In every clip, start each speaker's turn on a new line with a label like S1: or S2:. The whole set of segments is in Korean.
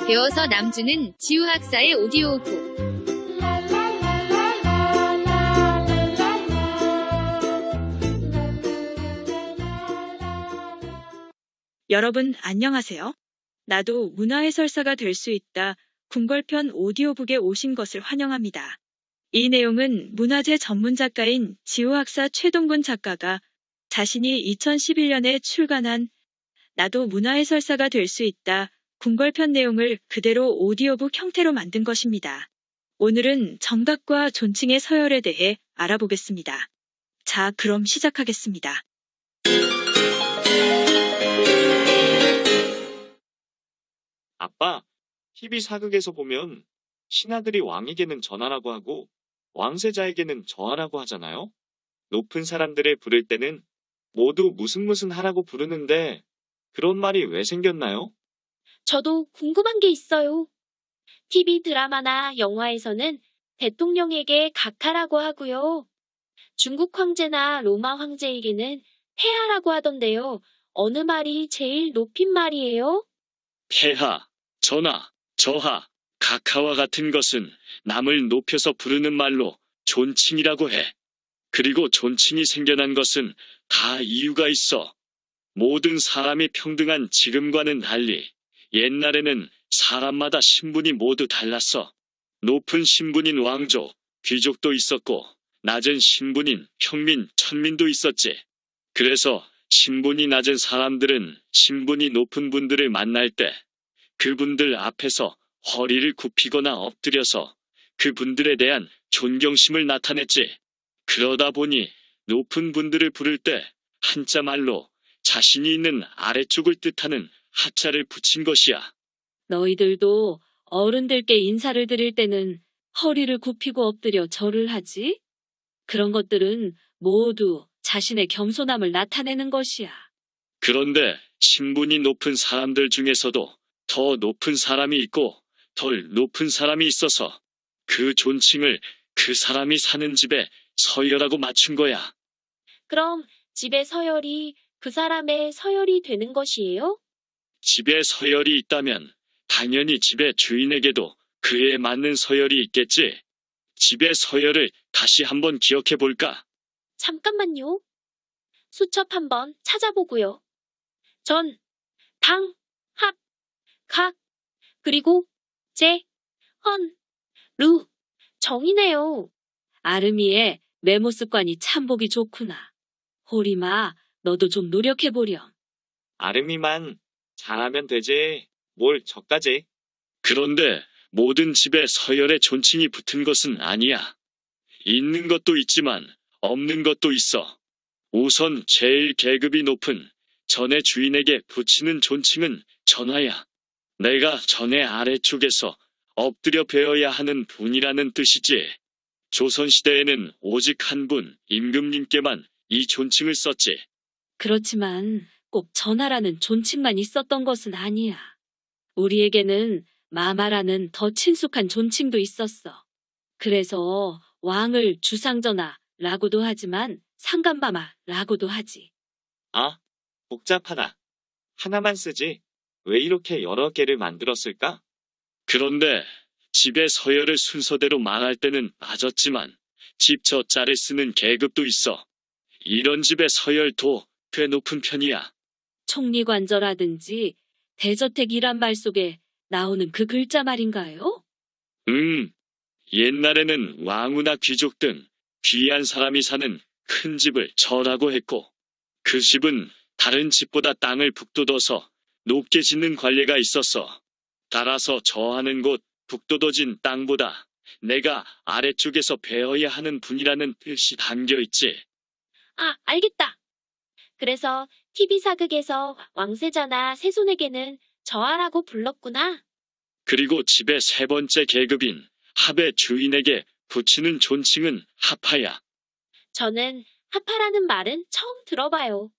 S1: 배워서 남주는 지우학사의 오디오북.
S2: 여러분 안녕하세요. 나도 문화해설사가 될 수 있다. 궁궐편 오디오북에 오신 것을 환영합니다. 이 내용은 문화재 전문 작가인 지우학사 최동근 작가가 자신이 2011년에 출간한 나도 문화해설사가 될 수 있다. 궁궐편 내용을 그대로 오디오북 형태로 만든 것입니다. 오늘은 정각과 존칭의 서열에 대해 알아보겠습니다. 자, 그럼 시작하겠습니다.
S3: 아빠, TV 사극에서 보면 신하들이 왕에게는 전하라고 하고 왕세자에게는 저하라고 하잖아요? 높은 사람들을 부를 때는 모두 무슨 하라고 부르는데 그런 말이 왜 생겼나요?
S4: 저도 궁금한 게 있어요. TV 드라마나 영화에서는 대통령에게 각하라고 하고요. 중국 황제나 로마 황제에게는 폐하라고 하던데요. 어느 말이 제일 높인 말이에요?
S5: 폐하, 전하, 저하, 각하와 같은 것은 남을 높여서 부르는 말로 존칭이라고 해. 그리고 존칭이 생겨난 것은 다 이유가 있어. 모든 사람이 평등한 지금과는 달리 옛날에는 사람마다 신분이 모두 달랐어. 높은 신분인 왕족, 귀족도 있었고 낮은 신분인 평민, 천민도 있었지. 그래서 신분이 낮은 사람들은 신분이 높은 분들을 만날 때 그분들 앞에서 허리를 굽히거나 엎드려서 그분들에 대한 존경심을 나타냈지. 그러다 보니 높은 분들을 부를 때 한자 말로 자신이 있는 아래쪽을 뜻하는 하자를 붙인 것이야.
S4: 너희들도 어른들께 인사를 드릴 때는 허리를 굽히고 엎드려 절을 하지? 그런 것들은 모두 자신의 겸손함을 나타내는 것이야.
S5: 그런데 신분이 높은 사람들 중에서도 더 높은 사람이 있고 덜 높은 사람이 있어서 그 존칭을 그 사람이 사는 집에 서열하고 맞춘 거야.
S4: 그럼 집의 서열이 그 사람의 서열이 되는 것이에요?
S5: 집에 서열이 있다면 당연히 집의 주인에게도 그에 맞는 서열이 있겠지. 집의 서열을 다시 한번 기억해 볼까?
S4: 잠깐만요. 수첩 한번 찾아보고요. 전, 당, 합, 각, 그리고 제, 헌, 루, 정이네요. 아름이의 메모 습관이 참 보기 좋구나. 호리마, 너도 좀 노력해보렴.
S3: 아름이만 잘하면 되지. 뭘 저까지.
S5: 그런데 모든 집에 서열에 존칭이 붙은 것은 아니야. 있는 것도 있지만 없는 것도 있어. 우선 제일 계급이 높은 전의 주인에게 붙이는 존칭은 전하야. 내가 전의 아래쪽에서 엎드려 배어야 하는 분이라는 뜻이지. 조선시대에는 오직 한 분, 임금님께만 이 존칭을 썼지.
S4: 그렇지만 꼭 전하라는 존칭만 있었던 것은 아니야. 우리에게는 마마라는 더 친숙한 존칭도 있었어. 그래서 왕을 주상전하라고도 하지만 상간마마라고도 하지.
S3: 아, 복잡하다. 하나만 쓰지. 왜 이렇게 여러 개를 만들었을까?
S5: 그런데 집의 서열을 순서대로 말할 때는 맞았지만 집 저자를 쓰는 계급도 있어. 이런 집의 서열도 꽤 높은 편이야.
S4: 총리관저라든지 대저택이란 말 속에 나오는 그 글자 말인가요?
S5: 옛날에는 왕후나 귀족 등 귀한 사람이 사는 큰 집을 저라고 했고 그 집은 다른 집보다 땅을 북돋워서 높게 짓는 관례가 있었어. 따라서 저하는 곳 북돋워진 땅보다 내가 아래쪽에서 배어야 하는 분이라는 뜻이 담겨 있지.
S4: 아, 알겠다. 그래서 TV 사극에서 왕세자나 세손에게는 저하라고 불렀구나.
S5: 그리고 집의 세 번째 계급인 합의 주인에게 붙이는 존칭은 합하야.
S4: 저는 하파라는 말은 처음 들어봐요.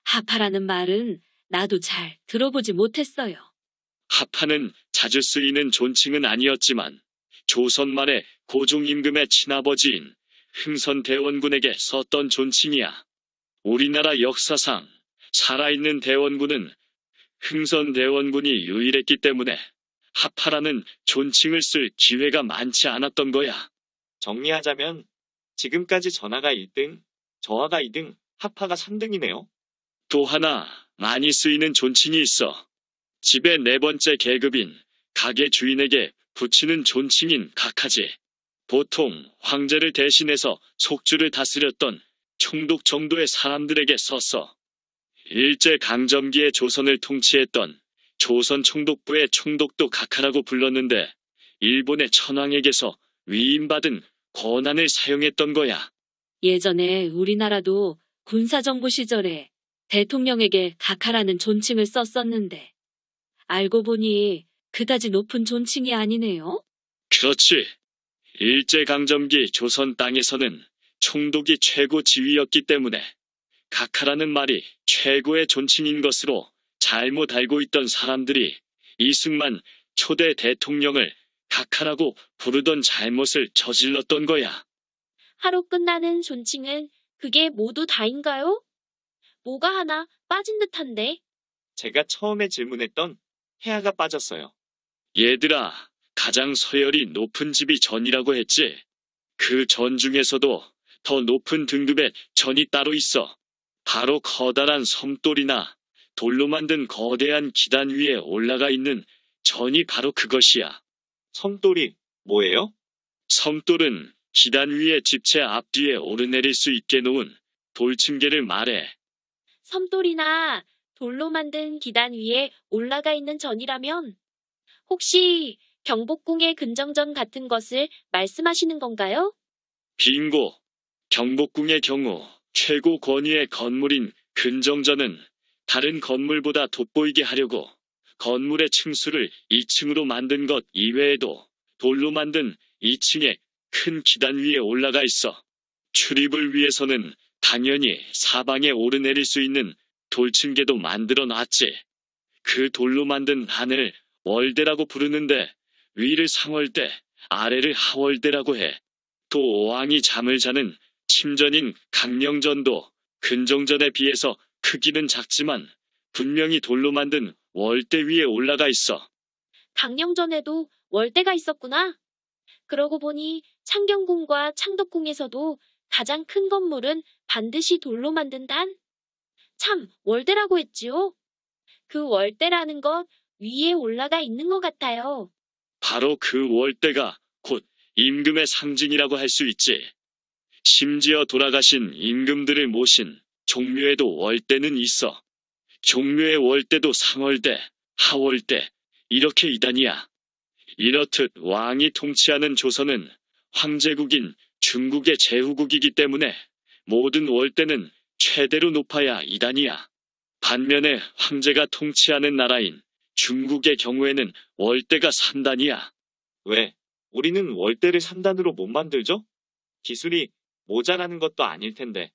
S4: 하파라는 말은 나도 잘 들어보지 못했어요.
S5: 합하는 자주 쓰이는 존칭은 아니었지만 조선 말의 고종 임금의 친아버지인 흥선대원군에게 썼던 존칭이야. 우리나라 역사상 살아있는 대원군은 흥선대원군이 유일했기 때문에 하파라는 존칭을 쓸 기회가 많지 않았던 거야.
S3: 정리하자면 지금까지 전하가 1등, 저하가 2등, 하파가 3등이네요.
S5: 또 하나 많이 쓰이는 존칭이 있어. 집의 네 번째 계급인 가게 주인에게 붙이는 존칭인 각하지. 보통 황제를 대신해서 속주를 다스렸던 총독 정도의 사람들에게 썼어. 일제강점기에 조선을 통치했던 조선 총독부의 총독도 각하라고 불렀는데 일본의 천황에게서 위임받은 권한을 사용했던 거야.
S4: 예전에 우리나라도 군사정부 시절에 대통령에게 각하라는 존칭을 썼었는데 알고 보니 그다지 높은 존칭이 아니네요.
S5: 그렇지. 일제강점기 조선 땅에서는 총독이 최고 지위였기 때문에 각하라는 말이 최고의 존칭인 것으로 잘못 알고 있던 사람들이 이승만 초대 대통령을 각하라고 부르던 잘못을 저질렀던 거야.
S6: 하루 끝나는 존칭은 그게 모두 다인가요? 뭐가 하나 빠진 듯한데.
S3: 제가 처음에 질문했던 폐하가 빠졌어요.
S5: 얘들아, 가장 서열이 높은 집이 전이라고 했지. 그 전 중에서도 더 높은 등급의 전이 따로 있어. 바로 커다란 섬돌이나 돌로 만든 거대한 기단 위에 올라가 있는 전이 바로 그것이야.
S3: 섬돌이 뭐예요?
S5: 섬돌은 기단 위에 집체 앞뒤에 오르내릴 수 있게 놓은 돌층계를 말해.
S6: 섬돌이나 돌로 만든 기단 위에 올라가 있는 전이라면 혹시 경복궁의 근정전 같은 것을 말씀하시는 건가요?
S5: 빙고. 경복궁의 경우 최고 권위의 건물인 근정전은 다른 건물보다 돋보이게 하려고 건물의 층수를 2층으로 만든 것 이외에도 돌로 만든 2층의 큰 기단 위에 올라가 있어. 출입을 위해서는 당연히 사방에 오르내릴 수 있는 돌층계도 만들어 놨지. 그 돌로 만든 한을 월대라고 부르는데 위를 상월대, 아래를 하월대라고 해. 또 왕이 잠을 자는 침전인 강령전도 근정전에 비해서 크기는 작지만 분명히 돌로 만든 월대 위에 올라가 있어.
S6: 강령전에도 월대가 있었구나. 그러고 보니 창경궁과 창덕궁에서도 가장 큰 건물은 반드시 돌로 만든 단. 참, 월대라고 했지요. 그 월대라는 것 위에 올라가 있는 것 같아요.
S5: 바로 그 월대가 곧 임금의 상징이라고 할 수 있지. 심지어 돌아가신 임금들을 모신 종묘에도 월대는 있어. 종묘의 월대도 상월대, 하월대, 이렇게 이단이야. 이렇듯 왕이 통치하는 조선은 황제국인 중국의 제후국이기 때문에 모든 월대는 최대로 높아야 이단이야. 반면에 황제가 통치하는 나라인 중국의 경우에는 월대가 3단이야.
S3: 왜? 우리는 월대를 3단으로 못 만들죠? 기술이 모자라는 것도 아닐 텐데.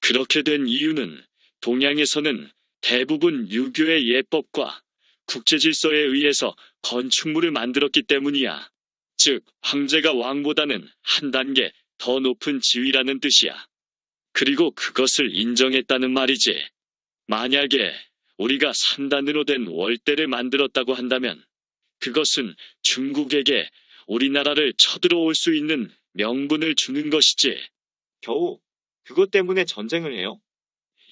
S5: 그렇게 된 이유는 동양에서는 대부분 유교의 예법과 국제질서에 의해서 건축물을 만들었기 때문이야. 즉, 황제가 왕보다는 한 단계 더 높은 지위라는 뜻이야. 그리고 그것을 인정했다는 말이지. 만약에 우리가 3단으로 된 월대를 만들었다고 한다면 그것은 중국에게 우리나라를 쳐들어올 수 있는 명분을 주는 것이지.
S3: 겨우 그것 때문에 전쟁을 해요?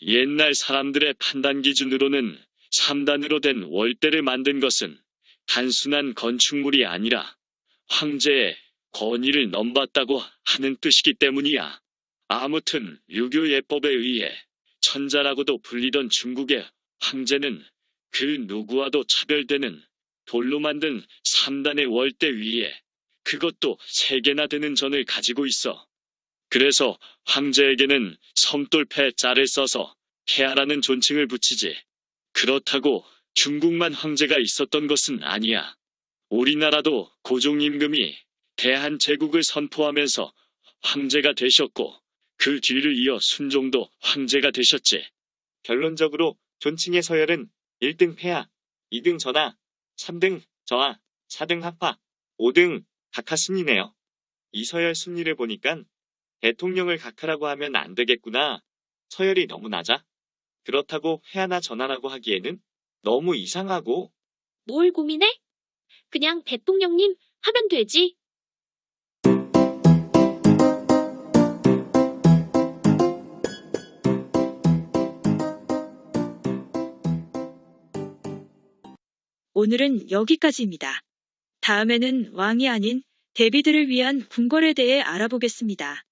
S5: 옛날 사람들의 판단 기준으로는 3단으로 된 월대를 만든 것은 단순한 건축물이 아니라 황제의 권위를 넘봤다고 하는 뜻이기 때문이야. 아무튼 유교 예법에 의해 천자라고도 불리던 중국의 황제는 그 누구와도 차별되는 돌로 만든 3단의 월대 위에 그것도 3개나 되는 전을 가지고 있어. 그래서 황제에게는 섬돌패 자를 써서 폐하라는 존칭을 붙이지. 그렇다고 중국만 황제가 있었던 것은 아니야. 우리나라도 고종 임금이 대한제국을 선포하면서 황제가 되셨고 그 뒤를 이어 순종도 황제가 되셨지.
S3: 결론적으로 존칭의 서열은 1등 폐하, 2등 전하, 3등 저하, 4등 하파, 5등 각하 순이네요. 이 서열 순위를 보니까 대통령을 각하라고 하면 안 되겠구나. 서열이 너무 낮아. 그렇다고 폐하나 전하라고 하기에는 너무 이상하고.
S6: 뭘 고민해? 그냥 대통령님 하면 되지.
S2: 오늘은 여기까지입니다. 다음에는 왕이 아닌 대비들을 위한 궁궐에 대해 알아보겠습니다.